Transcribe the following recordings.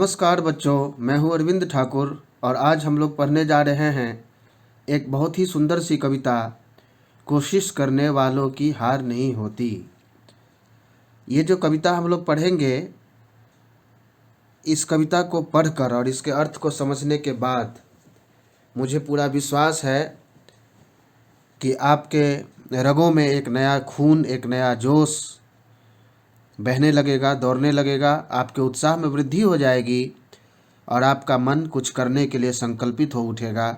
नमस्कार बच्चों, मैं हूँ अरविंद ठाकुर और आज हम लोग पढ़ने जा रहे हैं एक बहुत ही सुंदर सी कविता, कोशिश करने वालों की हार नहीं होती। ये जो कविता हम लोग पढ़ेंगे, इस कविता को पढ़कर और इसके अर्थ को समझने के बाद मुझे पूरा विश्वास है कि आपके रगों में एक नया खून, एक नया जोश बहने लगेगा, दौड़ने लगेगा, आपके उत्साह में वृद्धि हो जाएगी और आपका मन कुछ करने के लिए संकल्पित हो उठेगा।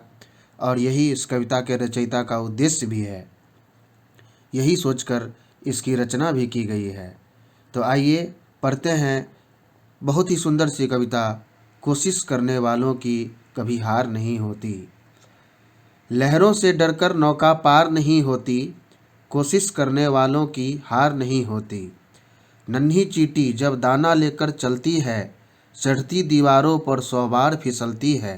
और यही इस कविता के रचयिता का उद्देश्य भी है, यही सोचकर इसकी रचना भी की गई है। तो आइए पढ़ते हैं बहुत ही सुंदर सी कविता, कोशिश करने वालों की कभी हार नहीं होती। लहरों से डरकर नौका पार नहीं होती, कोशिश करने वालों की हार नहीं होती। नन्ही चींटी जब दाना लेकर चलती है, चढ़ती दीवारों पर 100 बार फिसलती है।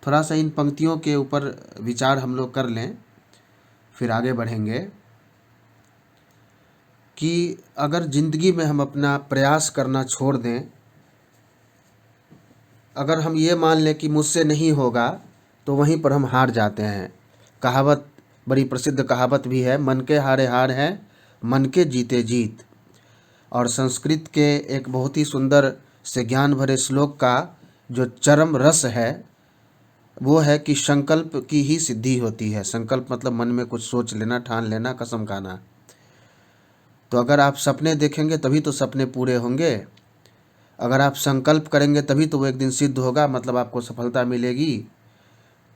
थोड़ा सा इन पंक्तियों के ऊपर विचार हम लोग कर लें, फिर आगे बढ़ेंगे। कि अगर ज़िंदगी में हम अपना प्रयास करना छोड़ दें, अगर हम ये मान लें कि मुझसे नहीं होगा, तो वहीं पर हम हार जाते हैं। कहावत, बड़ी प्रसिद्ध कहावत भी है, मन के हारे हार है, मन के जीते जीत। और संस्कृत के एक बहुत ही सुंदर से ज्ञान भरे श्लोक का जो चरम रस है वो है कि संकल्प की ही सिद्धि होती है। संकल्प मतलब मन में कुछ सोच लेना, ठान लेना, कसम खाना। तो अगर आप सपने देखेंगे तभी तो सपने पूरे होंगे, अगर आप संकल्प करेंगे तभी तो वो एक दिन सिद्ध होगा, मतलब आपको सफलता मिलेगी।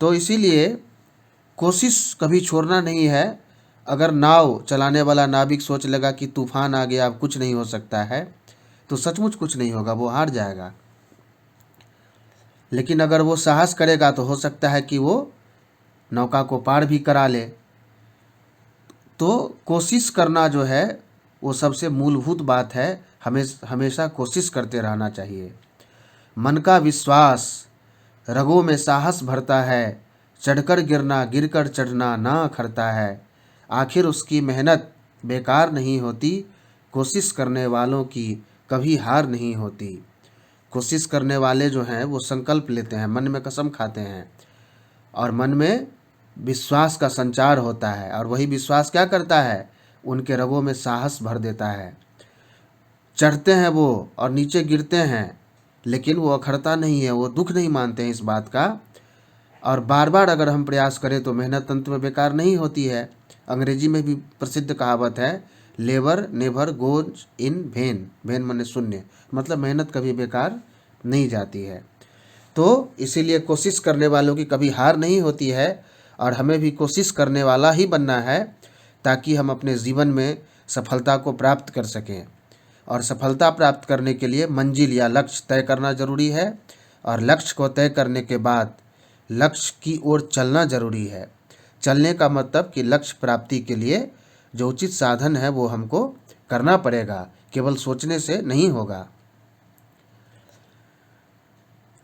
तो इसीलिए कोशिश कभी छोड़ना नहीं है। अगर नाव चलाने वाला नाविक सोच लेगा कि तूफान आ गया, अब कुछ नहीं हो सकता है, तो सचमुच कुछ नहीं होगा, वो हार जाएगा। लेकिन अगर वो साहस करेगा तो हो सकता है कि वो नौका को पार भी करा ले। तो कोशिश करना जो है वो सबसे मूलभूत बात है, हमेशा कोशिश करते रहना चाहिए। मन का विश्वास रगों में साहस भरता है, चढ़कर गिरना गिरकर चढ़ना ना अखरता है। आखिर उसकी मेहनत बेकार नहीं होती, कोशिश करने वालों की कभी हार नहीं होती। कोशिश करने वाले जो हैं वो संकल्प लेते हैं, मन में कसम खाते हैं और मन में विश्वास का संचार होता है। और वही विश्वास क्या करता है, उनके रगों में साहस भर देता है। चढ़ते हैं वो और नीचे गिरते हैं, लेकिन वो अखरता नहीं है, वो दुख नहीं मानते हैं इस बात का। और बार बार अगर हम प्रयास करें तो मेहनत अंत में बेकार नहीं होती है। अंग्रेजी में भी प्रसिद्ध कहावत है, labour never goes in when. When माने शून्य, मतलब मेहनत कभी बेकार नहीं जाती है। तो इसीलिए कोशिश करने वालों की कभी हार नहीं होती है और हमें भी कोशिश करने वाला ही बनना है, ताकि हम अपने जीवन में सफलता को प्राप्त कर सकें। और सफलता प्राप्त करने के लिए मंजिल या लक्ष्य तय करना ज़रूरी है, और लक्ष्य को तय करने के बाद लक्ष्य की ओर चलना ज़रूरी है। चलने का मतलब कि लक्ष्य प्राप्ति के लिए जो उचित साधन है वो हमको करना पड़ेगा, केवल सोचने से नहीं होगा।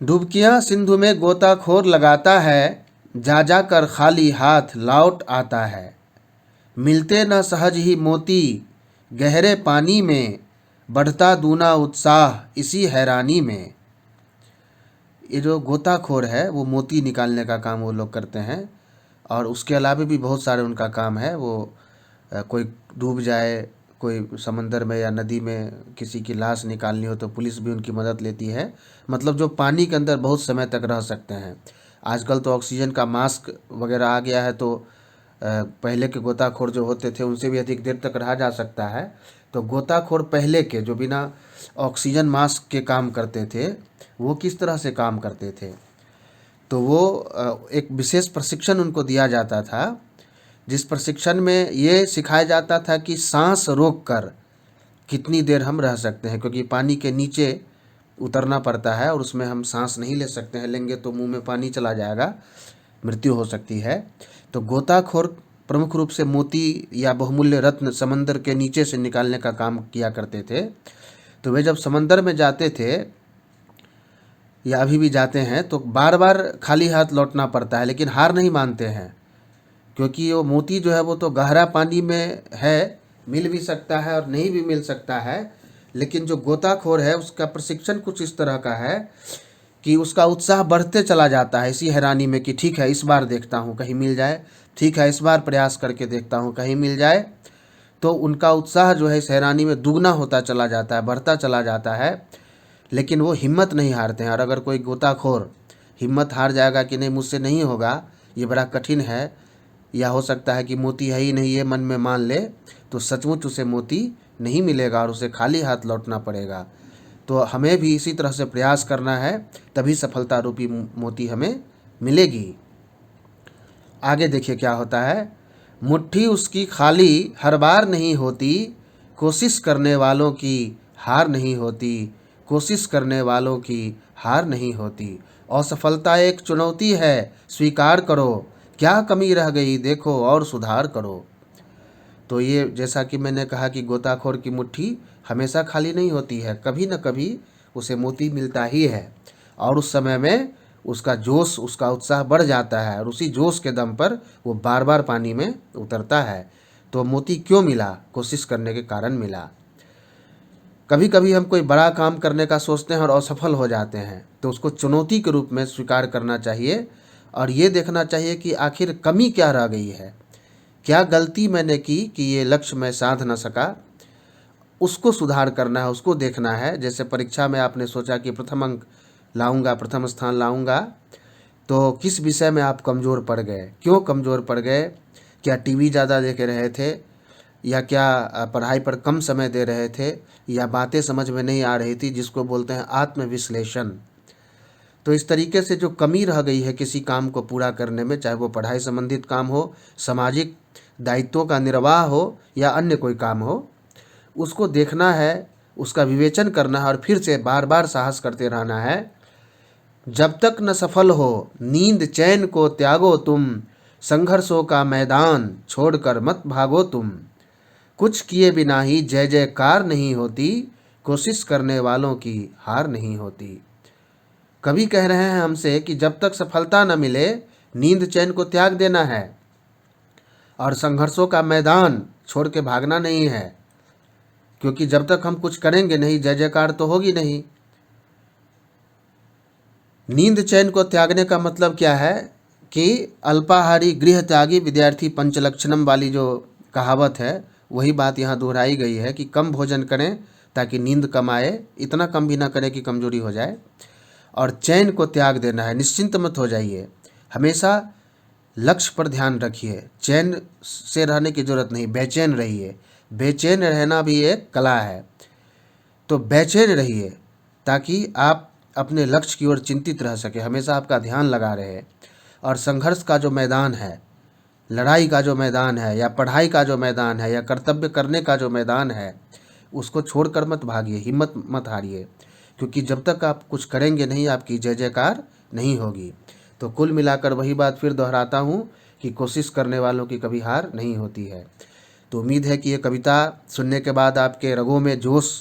डुबकियां सिंधु में गोताखोर लगाता है, जा जा कर खाली हाथ लौट आता है। मिलते न सहज ही मोती गहरे पानी में, बढ़ता दूना उत्साह इसी हैरानी में। ये जो गोताखोर है वो मोती निकालने का काम वो लोग करते हैं, और उसके अलावा भी बहुत सारे उनका काम है। वो कोई डूब जाए, कोई समंदर में या नदी में किसी की लाश निकालनी हो तो पुलिस भी उनकी मदद लेती है। मतलब जो पानी के अंदर बहुत समय तक रह सकते हैं। आजकल तो ऑक्सीजन का मास्क वगैरह आ गया है, तो पहले के गोताखोर जो होते थे उनसे भी अधिक देर तक रहा जा सकता है। तो गोताखोर पहले के जो बिना ऑक्सीजन मास्क के काम करते थे, वो किस तरह से काम करते थे, तो वो एक विशेष प्रशिक्षण उनको दिया जाता था, जिस प्रशिक्षण में ये सिखाया जाता था कि सांस रोककर कितनी देर हम रह सकते हैं, क्योंकि पानी के नीचे उतरना पड़ता है और उसमें हम सांस नहीं ले सकते हैं, लेंगे तो मुंह में पानी चला जाएगा, मृत्यु हो सकती है। तो गोताखोर प्रमुख रूप से मोती या बहुमूल्य रत्न समंदर के नीचे से निकालने का काम किया करते थे। तो वे जब समंदर में जाते थे या अभी भी जाते हैं तो बार बार खाली हाथ लौटना पड़ता है, लेकिन हार नहीं मानते हैं, क्योंकि वो मोती जो है वो तो गहरा पानी में है, मिल भी सकता है और नहीं भी मिल सकता है। लेकिन जो गोताखोर है उसका प्रशिक्षण कुछ इस तरह का है कि उसका उत्साह बढ़ते चला जाता है इसी हैरानी में कि ठीक है इस बार देखता हूँ कहीं मिल जाए, ठीक है इस बार प्रयास करके देखता हूँ कहीं मिल जाए। तो उनका उत्साह जो है इस हैरानी में दुगना होता चला जाता है, बढ़ता चला जाता है, लेकिन वो हिम्मत नहीं हारते हैं। और अगर कोई गोताखोर हिम्मत हार जाएगा कि नहीं मुझसे नहीं होगा, ये बड़ा कठिन है, या हो सकता है कि मोती है ही नहीं, ये मन में मान ले, तो सचमुच उसे मोती नहीं मिलेगा और उसे खाली हाथ लौटना पड़ेगा। तो हमें भी इसी तरह से प्रयास करना है, तभी सफलता रूपी मोती हमें मिलेगी। आगे देखिए क्या होता है। मुट्ठी उसकी खाली हर बार नहीं होती, कोशिश करने वालों की हार नहीं होती, कोशिश करने वालों की हार नहीं होती। असफलता एक चुनौती है, स्वीकार करो, क्या कमी रह गई देखो और सुधार करो। तो ये जैसा कि मैंने कहा कि गोताखोर की मुट्ठी हमेशा खाली नहीं होती है, कभी न कभी उसे मोती मिलता ही है, और उस समय में उसका जोश, उसका उत्साह बढ़ जाता है, और उसी जोश के दम पर वो बार बार पानी में उतरता है। तो मोती क्यों मिला? कोशिश करने के कारण मिला। कभी कभी हम कोई बड़ा काम करने का सोचते हैं और असफल हो जाते हैं, तो उसको चुनौती के रूप में स्वीकार करना चाहिए और ये देखना चाहिए कि आखिर कमी क्या रह गई है, क्या गलती मैंने की कि ये लक्ष्य मैं साध न सका, उसको सुधार करना है, उसको देखना है। जैसे परीक्षा में आपने सोचा कि प्रथम अंक लाऊंगा, प्रथम स्थान लाऊंगा, तो किस विषय में आप कमज़ोर पड़ गए, क्यों कमज़ोर पड़ गए? क्या टीवी ज़्यादा देख रहे थे, या क्या पढ़ाई पर कम समय दे रहे थे, या बातें समझ में नहीं आ रही थी, जिसको बोलते हैं आत्मविश्लेषण। तो इस तरीके से जो कमी रह गई है किसी काम को पूरा करने में, चाहे वो पढ़ाई संबंधित काम हो, सामाजिक दायित्वों का निर्वाह हो, या अन्य कोई काम हो, उसको देखना है, उसका विवेचन करना है और फिर से बार बार साहस करते रहना है। जब तक न सफल हो नींद चैन को त्यागो तुम, संघर्षों का मैदान छोड़कर मत भागो तुम। कुछ किए बिना ही जय जयकार नहीं होती, कोशिश करने वालों की हार नहीं होती। कवि कह रहे हैं हमसे कि जब तक सफलता न मिले नींद चैन को त्याग देना है और संघर्षों का मैदान छोड़ के भागना नहीं है, क्योंकि जब तक हम कुछ करेंगे नहीं जय जयकार तो होगी नहीं। नींद चैन को त्यागने का मतलब क्या है कि अल्पाहारी गृह त्यागी विद्यार्थी पंचलक्षणम वाली जो कहावत है, वही बात यहाँ दोहराई गई है कि कम भोजन करें ताकि नींद कम आए, इतना कम भी ना करें कि कमजोरी हो जाए, और चैन को त्याग देना है। निश्चिंत मत हो जाइए, हमेशा लक्ष्य पर ध्यान रखिए। चैन से रहने की जरूरत नहीं, बेचैन रहिए। बेचैन रहना भी एक कला है, तो बेचैन रहिए ताकि आप अपने लक्ष्य की ओर चिंतित रह सके, हमेशा आपका ध्यान लगा रहे। और संघर्ष का जो मैदान है, लड़ाई का जो मैदान है, या पढ़ाई का जो मैदान है, या कर्तव्य करने का जो मैदान है, उसको छोड़कर मत भागिए, हिम्मत मत हारिए, क्योंकि जब तक आप कुछ करेंगे नहीं आपकी जय जयकार नहीं होगी। तो कुल मिलाकर वही बात फिर दोहराता हूँ कि कोशिश करने वालों की कभी हार नहीं होती है। तो उम्मीद है कि ये कविता सुनने के बाद आपके रगों में जोश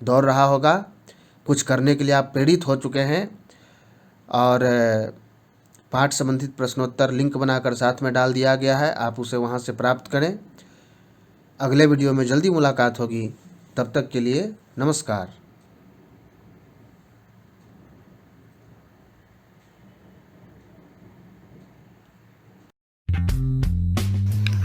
दौड़ रहा होगा, कुछ करने के लिए आप प्रेरित हो चुके हैं। और पाठ संबंधित प्रश्नोत्तर लिंक बनाकर साथ में डाल दिया गया है, आप उसे वहां से प्राप्त करें। अगले वीडियो में जल्दी मुलाकात होगी, तब तक के लिए नमस्कार।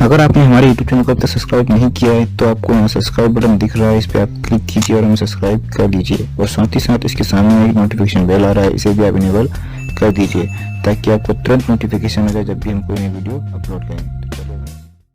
अगर आपने हमारे YouTube चैनल को अब तक सब्सक्राइब नहीं किया है तो आपको यहाँ सब्सक्राइब बटन दिख रहा है, इस पर आप क्लिक कीजिए और हमें सब्सक्राइब कर लीजिए। और साथ ही साथ इसके सामने एक नोटिफिकेशन बेल आ रहा है, इसे भी आप इनेबल कर दीजिए ताकि आपको तुरंत नोटिफिकेशन मिले जब भी हम कोई नई वीडियो अपलोड करें।